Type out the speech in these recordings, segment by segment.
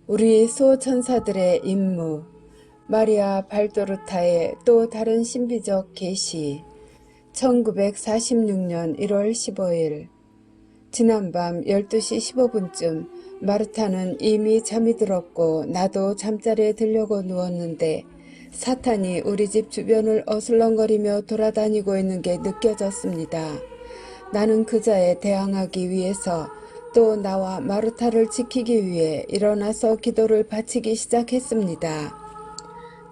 우리 수호천사들의 임무, 마리아 발도르타의 또 다른 신비적 계시. 1946년 1월 15일 지난밤 12시 15분쯤 마르타는 이미 잠이 들었고 나도 잠자리에 들려고 누웠는데 사탄이 우리 집 주변을 어슬렁거리며 돌아다니고 있는 게 느껴졌습니다. 나는 그자에 대항하기 위해서 또 나와 마르타를 지키기 위해 일어나서 기도를 바치기 시작했습니다.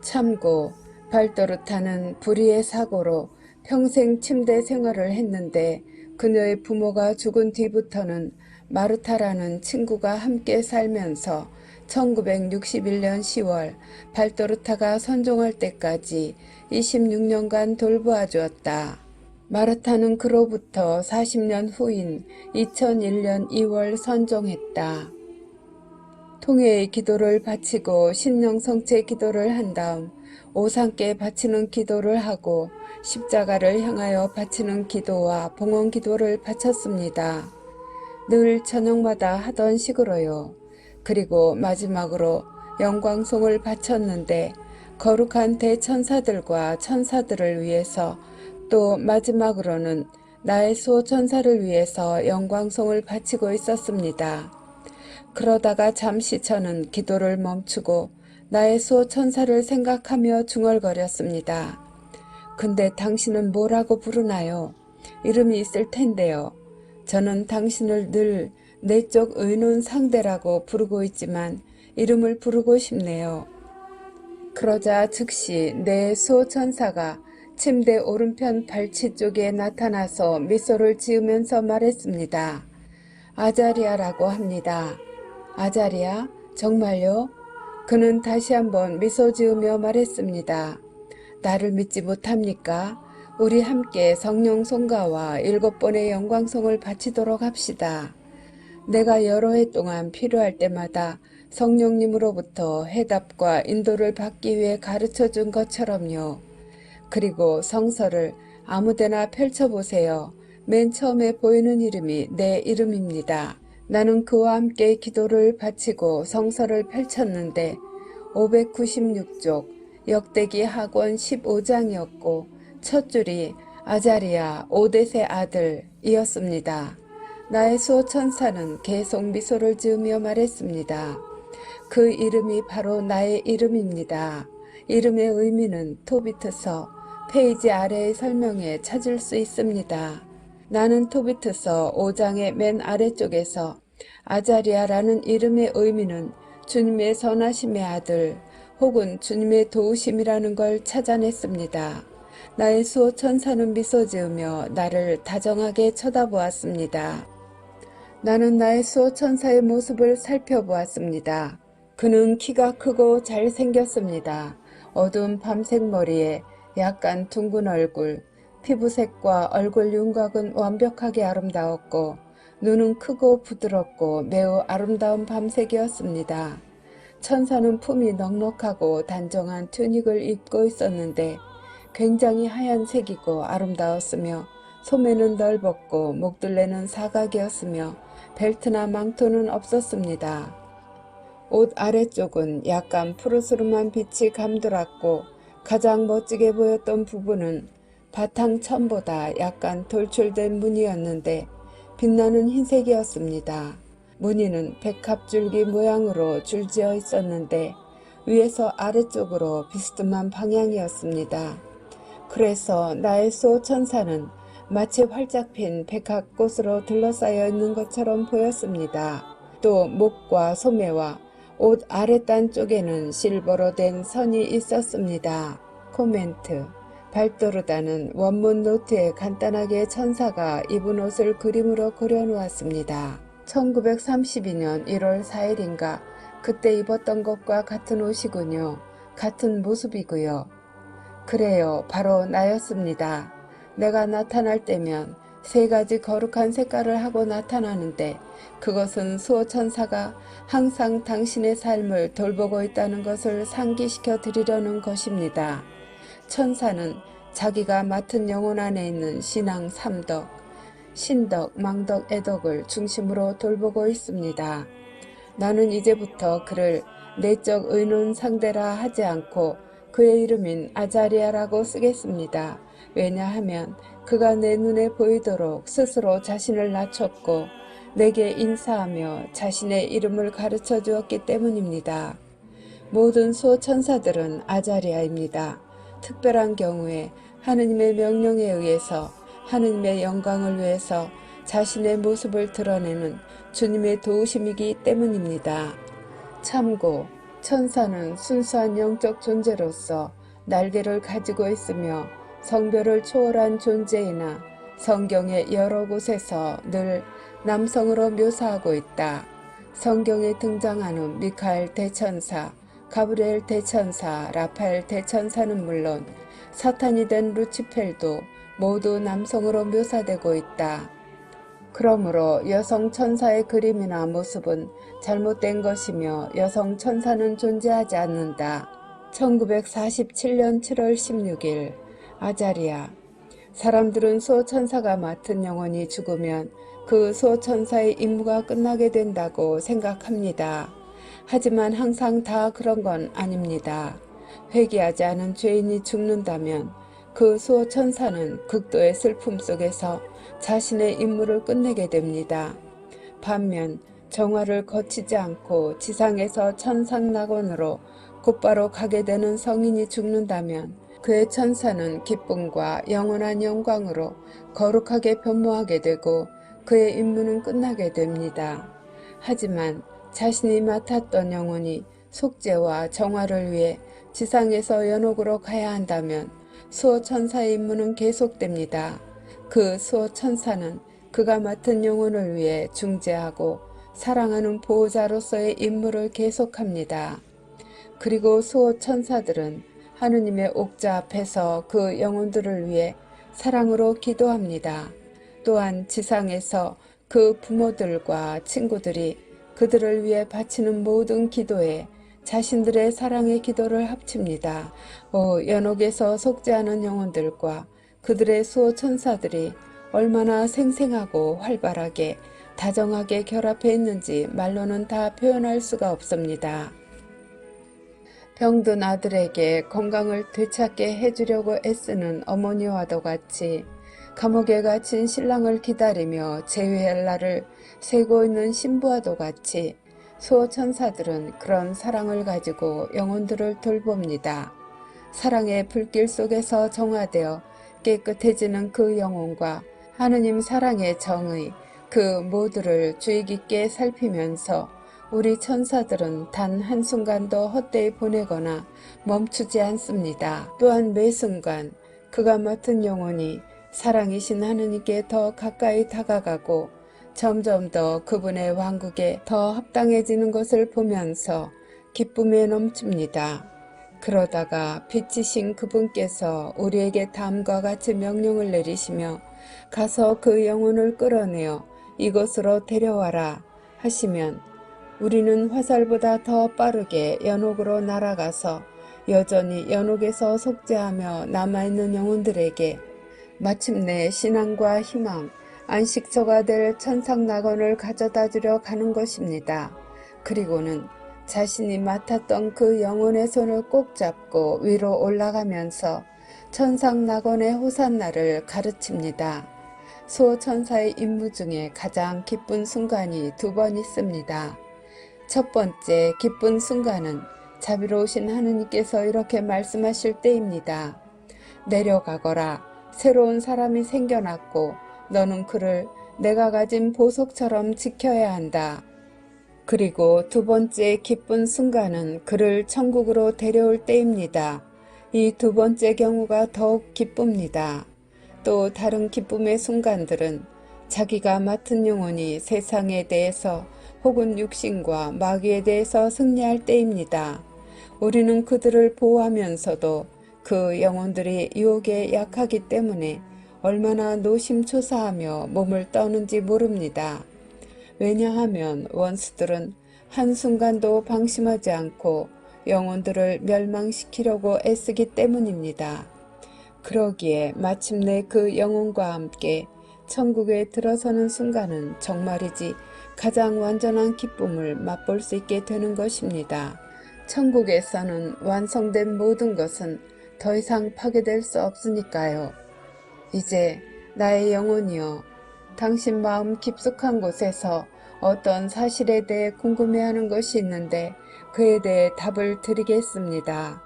참고 발도르타는 불의의 사고로 평생 침대 생활을 했는데 그녀의 부모가 죽은 뒤부터는 마르타라는 친구가 함께 살면서 1961년 10월 발도르타가 선종할 때까지 26년간 돌보아 주었다. 마르타는 그로부터 40년 후인 2001년 2월 선종했다. 통회의 기도를 바치고 신령성체 기도를 한 다음 오상께 바치는 기도를 하고 십자가를 향하여 바치는 기도와 봉헌 기도를 바쳤습니다. 늘 저녁마다 하던 식으로요. 그리고 마지막으로 영광송을 바쳤는데 거룩한 대천사들과 천사들을 위해서 또 마지막으로는 나의 수호천사를 위해서 영광송을 바치고 있었습니다. 그러다가 잠시 저는 기도를 멈추고 나의 수호천사를 생각하며 중얼거렸습니다. 근데 당신은 뭐라고 부르나요? 이름이 있을 텐데요. 저는 당신을 늘 내적 의논 상대라고 부르고 있지만 이름을 부르고 싶네요. 그러자 즉시 내 수호천사가 침대 오른편 발치 쪽에 나타나서 미소를 지으면서 말했습니다. 아자리아라고 합니다. 아자리아? 정말요? 그는 다시 한번 미소 지으며 말했습니다. 나를 믿지 못합니까? 우리 함께 성령 송가와 7번의 영광송을 바치도록 합시다. 내가 여러 해 동안 필요할 때마다 성령님으로부터 해답과 인도를 받기 위해 가르쳐 준 것처럼요. 그리고 성서를 아무데나 펼쳐보세요. 맨 처음에 보이는 이름이 내 이름입니다. 나는 그와 함께 기도를 바치고 성서를 펼쳤는데 596쪽 역대기 학원 15장이었고 첫 줄이 아자리아 오뎃의 아들이었습니다. 나의 수호천사는 계속 미소를 지으며 말했습니다. 그 이름이 바로 나의 이름입니다. 이름의 의미는 토비트서 페이지 아래의 설명에 찾을 수 있습니다. 나는 토비트서 5장의 맨 아래쪽에서 아자리아라는 이름의 의미는 주님의 선하심의 아들 혹은 주님의 도우심이라는 걸 찾아냈습니다. 나의 수호천사는 미소 지으며 나를 다정하게 쳐다보았습니다. 나는 나의 수호천사의 모습을 살펴보았습니다. 그는 키가 크고 잘생겼습니다. 어두운 밤색 머리에 약간 둥근 얼굴, 피부색과 얼굴 윤곽은 완벽하게 아름다웠고 눈은 크고 부드럽고 매우 아름다운 밤색이었습니다. 천사는 품이 넉넉하고 단정한 튜닉을 입고 있었는데 굉장히 하얀색이고 아름다웠으며 소매는 넓었고 목둘레는 사각이었으며 벨트나 망토는 없었습니다. 옷 아래쪽은 약간 푸르스름한 빛이 감돌았고 가장 멋지게 보였던 부분은 바탕 천보다 약간 돌출된 무늬였는데 빛나는 흰색이었습니다. 무늬는 백합줄기 모양으로 줄지어 있었는데 위에서 아래쪽으로 비스듬한 방향이었습니다. 그래서 나의 수호천사는 마치 활짝 핀 백합꽃으로 둘러싸여 있는 것처럼 보였습니다. 또 목과 소매와 옷 아랫단 쪽에는 실버로 된 선이 있었습니다. 코멘트. 발도르다는 원문 노트에 간단하게 천사가 입은 옷을 그림으로 그려놓았습니다. 1932년 1월 4일인가 그때 입었던 것과 같은 옷이군요. 같은 모습이고요. 그래요. 바로 나였습니다. 내가 나타날 때면 3가지 거룩한 색깔을 하고 나타나는데 그것은 수호천사가 항상 당신의 삶을 돌보고 있다는 것을 상기시켜 드리려는 것입니다. 천사는 자기가 맡은 영혼 안에 있는 신앙 3덕, 신덕, 망덕, 애덕을 중심으로 돌보고 있습니다. 나는 이제부터 그를 내적 의논 상대라 하지 않고 그의 이름인 아자리아라고 쓰겠습니다. 왜냐하면 그가 내 눈에 보이도록 스스로 자신을 낮췄고 내게 인사하며 자신의 이름을 가르쳐 주었기 때문입니다. 모든 수호천사들은 아자리아입니다. 특별한 경우에 하느님의 명령에 의해서 하느님의 영광을 위해서 자신의 모습을 드러내는 주님의 도우심이기 때문입니다. 참고, 천사는 순수한 영적 존재로서 날개를 가지고 있으며 성별을 초월한 존재이나 성경의 여러 곳에서 늘 남성으로 묘사하고 있다. 성경에 등장하는 미카엘 대천사, 가브리엘 대천사, 라파엘 대천사는 물론 사탄이 된 루치펠도 모두 남성으로 묘사되고 있다. 그러므로 여성 천사의 그림이나 모습은 잘못된 것이며 여성 천사는 존재하지 않는다. 1947년 7월 16일 아자리아. 사람들은 수호천사가 맡은 영혼이 죽으면 그 수호천사의 임무가 끝나게 된다고 생각합니다. 하지만 항상 다 그런 건 아닙니다. 회개하지 않은 죄인이 죽는다면 그 수호천사는 극도의 슬픔 속에서 자신의 임무를 끝내게 됩니다. 반면 정화를 거치지 않고 지상에서 천상낙원으로 곧바로 가게 되는 성인이 죽는다면 그의 천사는 기쁨과 영원한 영광으로 거룩하게 변모하게 되고 그의 임무는 끝나게 됩니다. 하지만 자신이 맡았던 영혼이 속죄와 정화를 위해 지상에서 연옥으로 가야 한다면 수호천사의 임무는 계속됩니다. 그 수호천사는 그가 맡은 영혼을 위해 중재하고 사랑하는 보호자로서의 임무를 계속합니다. 그리고 수호천사들은 하느님의 옥자 앞에서 그 영혼들을 위해 사랑으로 기도합니다. 또한 지상에서 그 부모들과 친구들이 그들을 위해 바치는 모든 기도에 자신들의 사랑의 기도를 합칩니다. 연옥에서 속죄하는 영혼들과 그들의 수호천사들이 얼마나 생생하고 활발하게 다정하게 결합해 있는지 말로는 다 표현할 수가 없습니다. 병든 아들에게 건강을 되찾게 해주려고 애쓰는 어머니와도 같이 감옥에 갇힌 신랑을 기다리며 재회할 날을 세고 있는 신부와도 같이 수호천사들은 그런 사랑을 가지고 영혼들을 돌봅니다. 사랑의 불길 속에서 정화되어 깨끗해지는 그 영혼과 하느님 사랑의 정의 그 모두를 주의 깊게 살피면서 우리 천사들은 단 한순간도 헛되이 보내거나 멈추지 않습니다. 또한 매 순간 그가 맡은 영혼이 사랑이신 하느님께 더 가까이 다가가고 점점 더 그분의 왕국에 더 합당해지는 것을 보면서 기쁨에 넘칩니다. 그러다가 빛이신 그분께서 우리에게 다음과 같이 명령을 내리시며 가서 그 영혼을 끌어내어 이곳으로 데려와라 하시면 우리는 화살보다 더 빠르게 연옥으로 날아가서 여전히 연옥에서 속죄하며 남아있는 영혼들에게 마침내 신앙과 희망, 안식처가 될 천상낙원을 가져다 주려 가는 것입니다. 그리고는 자신이 맡았던 그 영혼의 손을 꼭 잡고 위로 올라가면서 천상낙원의 호산나를 가르칩니다. 수호천사의 임무 중에 가장 기쁜 순간이 두 번 있습니다. 첫 번째 기쁜 순간은 자비로우신 하느님께서 이렇게 말씀하실 때입니다. 내려가거라. 새로운 사람이 생겨났고 너는 그를 내가 가진 보석처럼 지켜야 한다. 그리고 두 번째 기쁜 순간은 그를 천국으로 데려올 때입니다. 이 두 번째 경우가 더욱 기쁩니다. 또 다른 기쁨의 순간들은 자기가 맡은 영혼이 세상에 대해서 혹은 육신과 마귀에 대해서 승리할 때입니다. 우리는 그들을 보호하면서도 그 영혼들이 유혹에 약하기 때문에 얼마나 노심초사하며 몸을 떠는지 모릅니다. 왜냐하면 원수들은 한순간도 방심하지 않고 영혼들을 멸망시키려고 애쓰기 때문입니다. 그러기에 마침내 그 영혼과 함께 천국에 들어서는 순간은 정말이지 가장 완전한 기쁨을 맛볼 수 있게 되는 것입니다. 천국에서는 완성된 모든 것은 더 이상 파괴될 수 없으니까요. 이제 나의 영혼이여, 당신 마음 깊숙한 곳에서 어떤 사실에 대해 궁금해하는 것이 있는데 그에 대해 답을 드리겠습니다.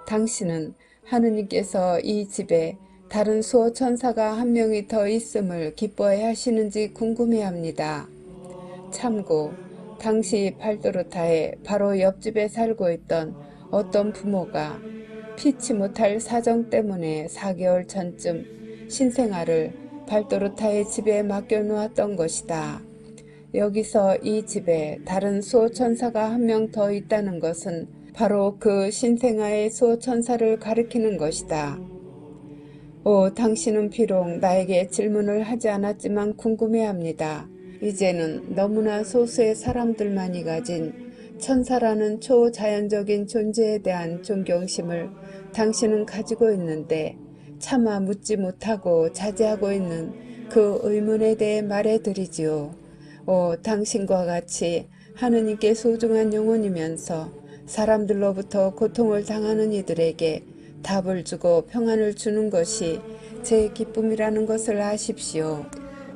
당신은 하느님께서 이 집에 다른 수호천사가 한 명이 더 있음을 기뻐해 하시는지 궁금해합니다. 참고 당시 발도르타의 바로 옆집에 살고 있던 어떤 부모가 피치 못할 사정 때문에 4개월 전쯤 신생아를 발도르타의 집에 맡겨놓았던 것이다. 여기서 이 집에 다른 수호천사가 한 명 더 있다는 것은 바로 그 신생아의 수호천사를 가리키는 것이다. 당신은 비록 나에게 질문을 하지 않았지만 궁금해합니다. 이제는 너무나 소수의 사람들만이 가진 천사라는 초자연적인 존재에 대한 존경심을 당신은 가지고 있는데 차마 묻지 못하고 자제하고 있는 그 의문에 대해 말해드리지요. 당신과 같이 하느님께 소중한 영혼이면서 사람들로부터 고통을 당하는 이들에게 답을 주고 평안을 주는 것이 제 기쁨이라는 것을 아십시오.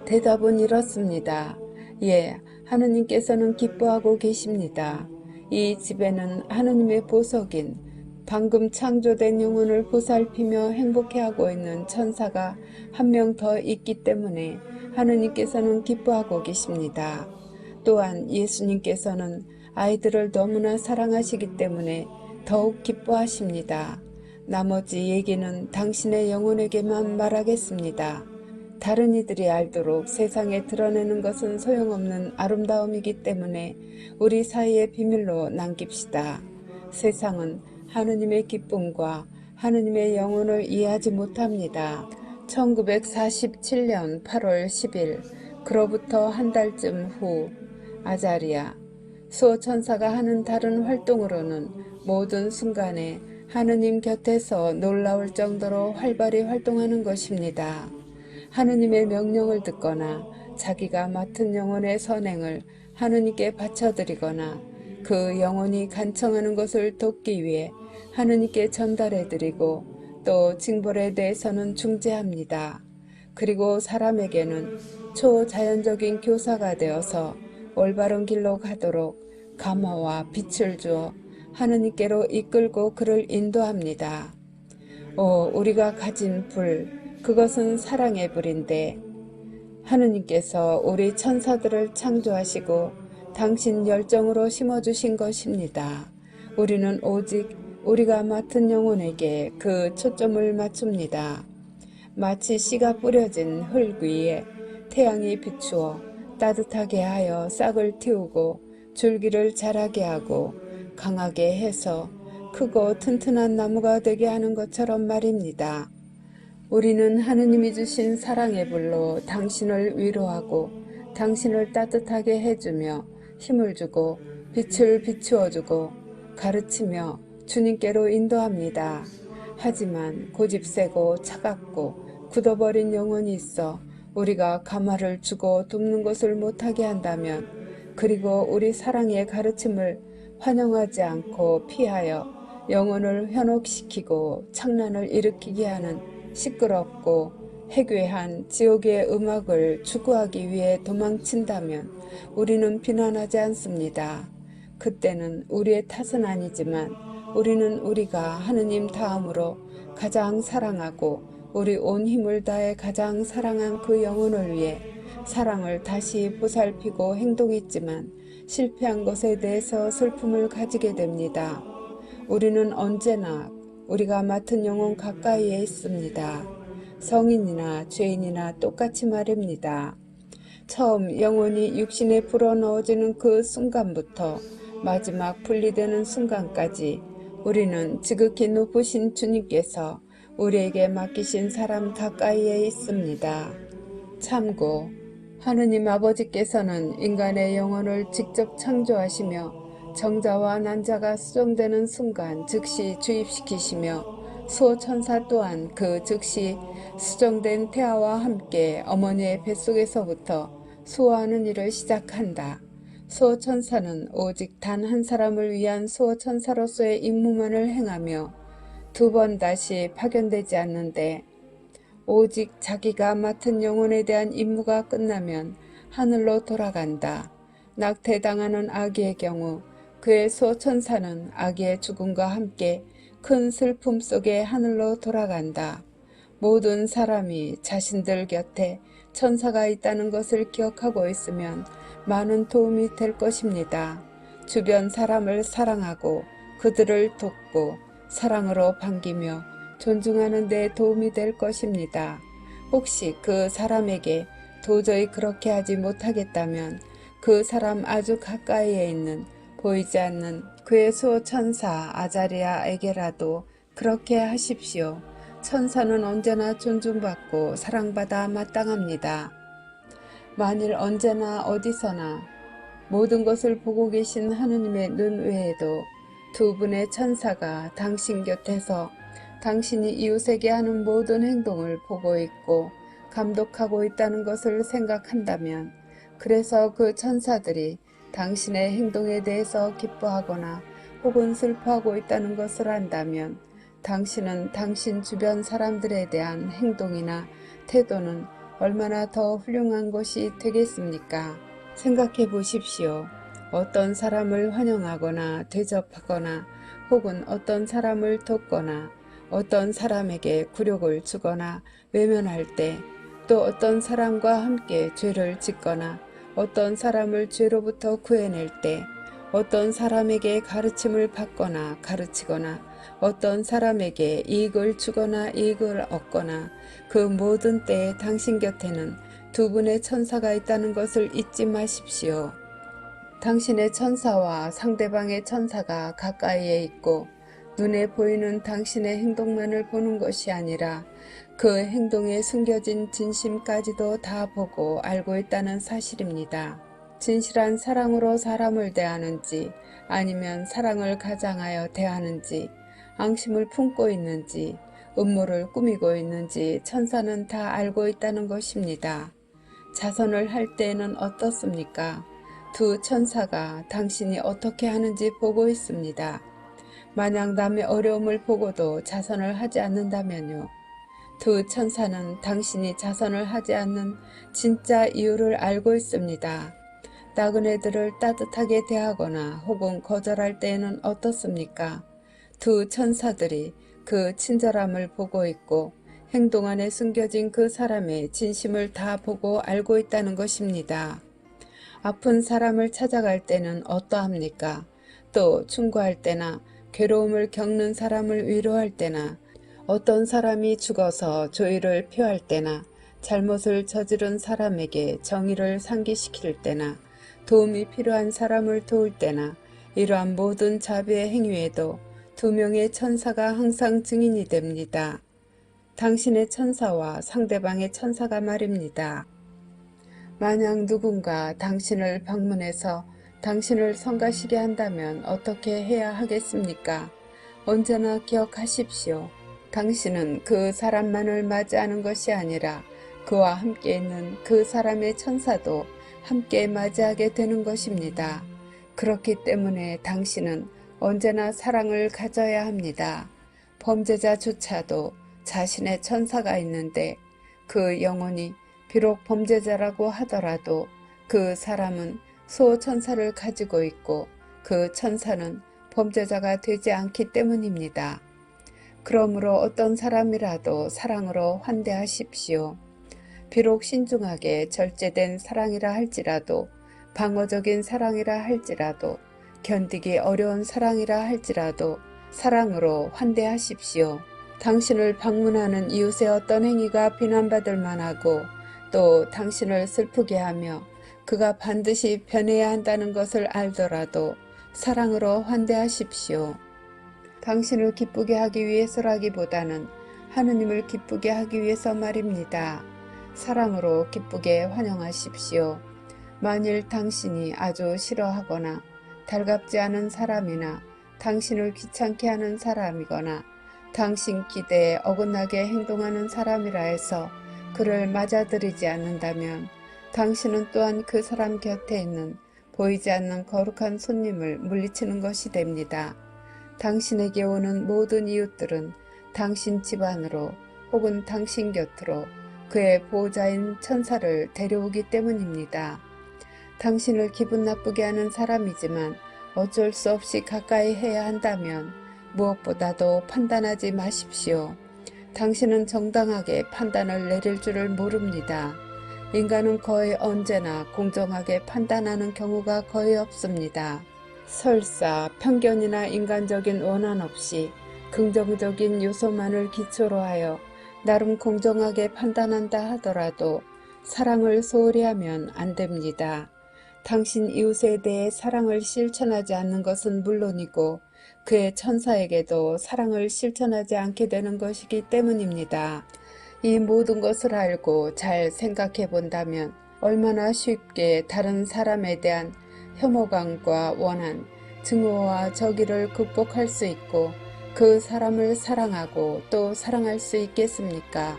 대답은 이렇습니다. 예, 하느님께서는 기뻐하고 계십니다. 이 집에는 하느님의 보석인 방금 창조된 영혼을 보살피며 행복해하고 있는 천사가 한 명 더 있기 때문에 하느님께서는 기뻐하고 계십니다. 또한 예수님께서는 아이들을 너무나 사랑하시기 때문에 더욱 기뻐하십니다. 나머지 얘기는 당신의 영혼에게만 말하겠습니다. 다른 이들이 알도록 세상에 드러내는 것은 소용없는 아름다움이기 때문에 우리 사이에 비밀로 남깁시다. 세상은 하느님의 기쁨과 하느님의 영혼을 이해하지 못합니다. 1947년 8월 10일, 그로부터 한 달쯤 후, 아자리아 수호천사가 하는 다른 활동으로는 모든 순간에 하느님 곁에서 놀라울 정도로 활발히 활동하는 것입니다. 하느님의 명령을 듣거나 자기가 맡은 영혼의 선행을 하느님께 바쳐드리거나 그 영혼이 간청하는 것을 돕기 위해 하느님께 전달해드리고 또 징벌에 대해서는 중재합니다. 그리고 사람에게는 초자연적인 교사가 되어서 올바른 길로 가도록 감화와 빛을 주어 하느님께로 이끌고 그를 인도합니다. 우리가 가진 불, 그것은 사랑의 불인데 하느님께서 우리 천사들을 창조하시고 당신 열정으로 심어주신 것입니다. 우리는 오직 우리가 맡은 영혼에게 그 초점을 맞춥니다. 마치 씨가 뿌려진 흙 위에 태양이 비추어 따뜻하게 하여 싹을 틔우고 줄기를 자라게 하고 강하게 해서 크고 튼튼한 나무가 되게 하는 것처럼 말입니다. 우리는 하느님이 주신 사랑의 불로 당신을 위로하고 당신을 따뜻하게 해주며 힘을 주고 빛을 비추어주고 가르치며 주님께로 인도합니다. 하지만 고집세고 차갑고 굳어버린 영혼이 있어 우리가 감화를 주고 돕는 것을 못하게 한다면, 그리고 우리 사랑의 가르침을 환영하지 않고 피하여 영혼을 현혹시키고 창란을 일으키게 하는 시끄럽고 해괴한 지옥의 음악을 추구하기 위해 도망친다면 우리는 비난하지 않습니다. 그때는 우리의 탓은 아니지만 우리는 우리가 하느님 다음으로 가장 사랑하고 우리 온 힘을 다해 가장 사랑한 그 영혼을 위해 사랑을 다시 보살피고 행동했지만 실패한 것에 대해서 슬픔을 가지게 됩니다. 우리는 언제나 우리가 맡은 영혼 가까이에 있습니다. 성인이나 죄인이나 똑같이 말입니다. 처음 영혼이 육신에 불어넣어지는 그 순간부터 마지막 분리되는 순간까지 우리는 지극히 높으신 주님께서 우리에게 맡기신 사람 가까이에 있습니다. 참고 하느님 아버지께서는 인간의 영혼을 직접 창조하시며 정자와 난자가 수정되는 순간 즉시 주입시키시며 수호천사 또한 그 즉시 수정된 태아와 함께 어머니의 뱃속에서부터 수호하는 일을 시작한다. 수호천사는 오직 단 한 사람을 위한 수호천사로서의 임무만을 행하며 두 번 다시 파견되지 않는데, 오직 자기가 맡은 영혼에 대한 임무가 끝나면 하늘로 돌아간다. 낙태당하는 아기의 경우 그의 수호천사는 아기의 죽음과 함께 큰 슬픔 속에 하늘로 돌아간다. 모든 사람이 자신들 곁에 천사가 있다는 것을 기억하고 있으면 많은 도움이 될 것입니다. 주변 사람을 사랑하고 그들을 돕고 사랑으로 반기며 존중하는 데 도움이 될 것입니다. 혹시 그 사람에게 도저히 그렇게 하지 못하겠다면 그 사람 아주 가까이에 있는 보이지 않는 그의 수호천사 아자리아에게라도 그렇게 하십시오. 천사는 언제나 존중받고 사랑받아 마땅합니다. 만일 언제나 어디서나 모든 것을 보고 계신 하느님의 눈 외에도 두 분의 천사가 당신 곁에서 당신이 이웃에게 하는 모든 행동을 보고 있고 감독하고 있다는 것을 생각한다면, 그래서 그 천사들이 당신의 행동에 대해서 기뻐하거나 혹은 슬퍼하고 있다는 것을 안다면, 당신은 당신 주변 사람들에 대한 행동이나 태도는 얼마나 더 훌륭한 것이 되겠습니까? 생각해 보십시오. 어떤 사람을 환영하거나 대접하거나 혹은 어떤 사람을 돕거나 어떤 사람에게 굴욕을 주거나 외면할 때, 또 어떤 사람과 함께 죄를 짓거나 어떤 사람을 죄로부터 구해낼 때, 어떤 사람에게 가르침을 받거나 가르치거나 어떤 사람에게 이익을 주거나 이익을 얻거나 그 모든 때에 당신 곁에는 두 분의 천사가 있다는 것을 잊지 마십시오. 당신의 천사와 상대방의 천사가 가까이에 있고 눈에 보이는 당신의 행동만을 보는 것이 아니라 그 행동에 숨겨진 진심까지도 다 보고 알고 있다는 사실입니다. 진실한 사랑으로 사람을 대하는지 아니면 사랑을 가장하여 대하는지, 앙심을 품고 있는지 음모를 꾸미고 있는지 천사는 다 알고 있다는 것입니다. 자선을 할 때에는 어떻습니까? 두 천사가 당신이 어떻게 하는지 보고 있습니다. 만약 남의 어려움을 보고도 자선을 하지 않는다면요. 두 천사는 당신이 자선을 하지 않는 진짜 이유를 알고 있습니다. 나그네들을 따뜻하게 대하거나 혹은 거절할 때에는 어떻습니까? 두 천사들이 그 친절함을 보고 있고 행동 안에 숨겨진 그 사람의 진심을 다 보고 알고 있다는 것입니다. 아픈 사람을 찾아갈 때는 어떠합니까? 또 충고할 때나 괴로움을 겪는 사람을 위로할 때나 어떤 사람이 죽어서 조의를 표할 때나 잘못을 저지른 사람에게 정의를 상기시킬 때나 도움이 필요한 사람을 도울 때나 이러한 모든 자비의 행위에도 두 명의 천사가 항상 증인이 됩니다. 당신의 천사와 상대방의 천사가 말입니다. 만약 누군가 당신을 방문해서 당신을 성가시게 한다면 어떻게 해야 하겠습니까? 언제나 기억하십시오. 당신은 그 사람만을 맞이하는 것이 아니라 그와 함께 있는 그 사람의 천사도 함께 맞이하게 되는 것입니다. 그렇기 때문에 당신은 언제나 사랑을 가져야 합니다. 범죄자조차도 자신의 천사가 있는데 그 영혼이 비록 범죄자라고 하더라도 그 사람은 수호천사를 가지고 있고 그 천사는 범죄자가 되지 않기 때문입니다. 그러므로 어떤 사람이라도 사랑으로 환대하십시오. 비록 신중하게 절제된 사랑이라 할지라도, 방어적인 사랑이라 할지라도, 견디기 어려운 사랑이라 할지라도 사랑으로 환대하십시오. 당신을 방문하는 이웃의 어떤 행위가 비난받을 만하고 또 당신을 슬프게 하며 그가 반드시 변해야 한다는 것을 알더라도 사랑으로 환대하십시오. 당신을 기쁘게 하기 위해서라기보다는 하느님을 기쁘게 하기 위해서 말입니다. 사랑으로 기쁘게 환영하십시오. 만일 당신이 아주 싫어하거나 달갑지 않은 사람이나 당신을 귀찮게 하는 사람이거나 당신 기대에 어긋나게 행동하는 사람이라 해서 그를 맞아들이지 않는다면 당신은 또한 그 사람 곁에 있는 보이지 않는 거룩한 손님을 물리치는 것이 됩니다. 당신에게 오는 모든 이웃들은 당신 집안으로 혹은 당신 곁으로 그의 보호자인 천사를 데려오기 때문입니다. 당신을 기분 나쁘게 하는 사람이지만 어쩔 수 없이 가까이 해야 한다면 무엇보다도 판단하지 마십시오. 당신은 정당하게 판단을 내릴 줄을 모릅니다. 인간은 거의 언제나 공정하게 판단하는 경우가 거의 없습니다. 설사 편견이나 인간적인 원한 없이 긍정적인 요소만을 기초로 하여 나름 공정하게 판단한다 하더라도 사랑을 소홀히 하면 안 됩니다. 당신 이웃에 대해 사랑을 실천하지 않는 것은 물론이고 그의 천사에게도 사랑을 실천하지 않게 되는 것이기 때문입니다. 이 모든 것을 알고 잘 생각해 본다면 얼마나 쉽게 다른 사람에 대한 혐오감과 원한, 증오와 적의를 극복할 수 있고 그 사람을 사랑하고 또 사랑할 수 있겠습니까?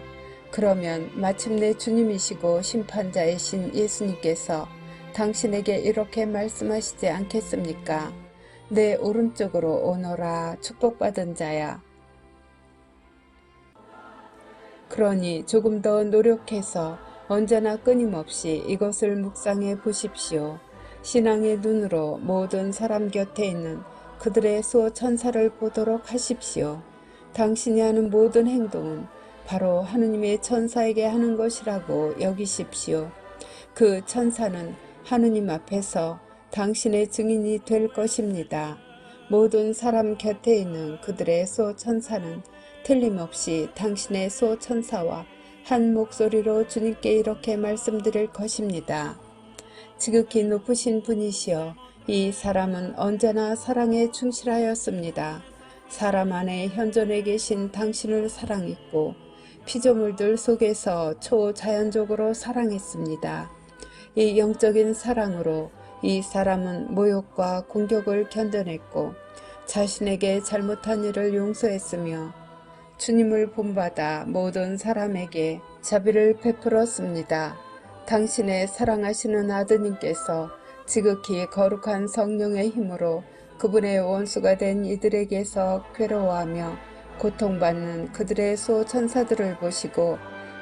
그러면 마침내 주님이시고 심판자이신 예수님께서 당신에게 이렇게 말씀하시지 않겠습니까? 내 오른쪽으로 오너라 축복받은 자야. 그러니 조금 더 노력해서 언제나 끊임없이 이것을 묵상해 보십시오. 신앙의 눈으로 모든 사람 곁에 있는 그들의 수호천사를 보도록 하십시오. 당신이 하는 모든 행동은 바로 하느님의 천사에게 하는 것이라고 여기십시오. 그 천사는 하느님 앞에서 당신의 증인이 될 것입니다. 모든 사람 곁에 있는 그들의 수호천사는 틀림없이 당신의 수호천사와 한 목소리로 주님께 이렇게 말씀드릴 것입니다. 지극히 높으신 분이시여, 이 사람은 언제나 사랑에 충실하였습니다. 사람 안에 현존해 계신 당신을 사랑했고 피조물들 속에서 초자연적으로 사랑했습니다. 이 영적인 사랑으로 이 사람은 모욕과 공격을 견뎌냈고 자신에게 잘못한 일을 용서했으며 주님을 본받아 모든 사람에게 자비를 베풀었습니다. 당신의 사랑하시는 아드님께서 지극히 거룩한 성령의 힘으로 그분의 원수가 된 이들에게서 괴로워하며 고통받는 그들의 수호천사들을 보시고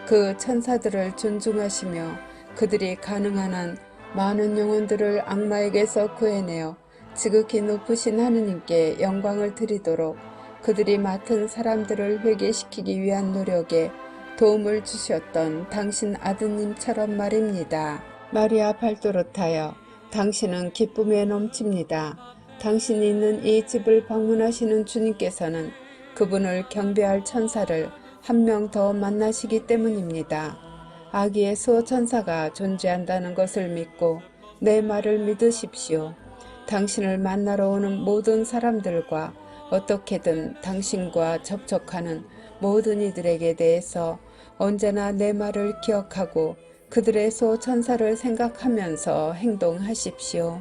그 천사들을 존중하시며 그들이 가능한 한 많은 영혼들을 악마에게서 구해내어 지극히 높으신 하느님께 영광을 드리도록 그들이 맡은 사람들을 회개시키기 위한 노력에 도움을 주셨던 당신 아드님처럼 말입니다. 마리아 발도로타여, 당신은 기쁨에 넘칩니다. 당신이 있는 이 집을 방문하시는 주님께서는 그분을 경배할 천사를 한 명 더 만나시기 때문입니다. 아기의 수호천사가 존재한다는 것을 믿고 내 말을 믿으십시오. 당신을 만나러 오는 모든 사람들과 어떻게든 당신과 접촉하는 모든 이들에게 대해서 언제나 내 말을 기억하고 그들의 수호천사를 생각하면서 행동하십시오.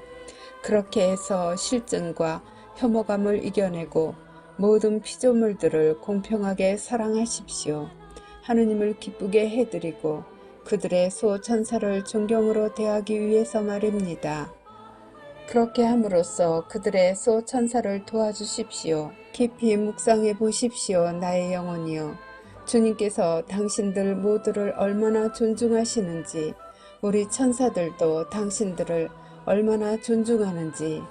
그렇게 해서 실증과 혐오감을 이겨내고 모든 피조물들을 공평하게 사랑하십시오. 하느님을 기쁘게 해드리고 그들의 수호천사를 존경으로 대하기 위해서 말입니다. 그렇게 함으로써 그들의 수호천사를 도와주십시오. 깊이 묵상해 보십시오. 나의 영혼이여. 주님께서 당신들 모두를 얼마나 존중하시는지, 우리 천사들도 당신들을 얼마나 존중하는지,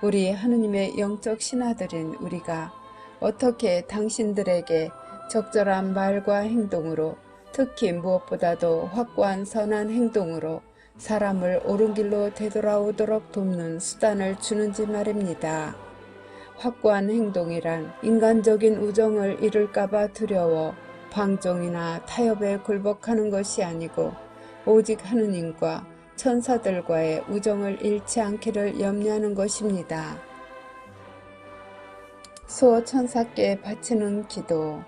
우리 하느님의 영적 신하들인 우리가 어떻게 당신들에게 적절한 말과 행동으로, 특히 무엇보다도 확고한 선한 행동으로 사람을 옳은 길로 되돌아오도록 돕는 수단을 주는지 말입니다. 확고한 행동이란 인간적인 우정을 잃을까봐 두려워 방종이나 타협에 굴복하는 것이 아니고 오직 하느님과 천사들과의 우정을 잃지 않기를 염려하는 것입니다. 수호천사께 바치는 기도.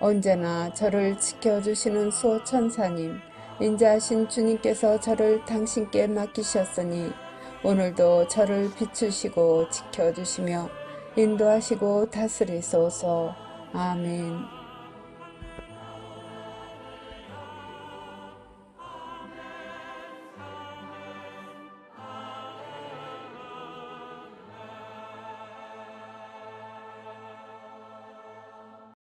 언제나 저를 지켜주시는 수호천사님, 인자하신 주님께서 저를 당신께 맡기셨으니 오늘도 저를 비추시고 지켜주시며 인도하시고 다스리소서. 아멘.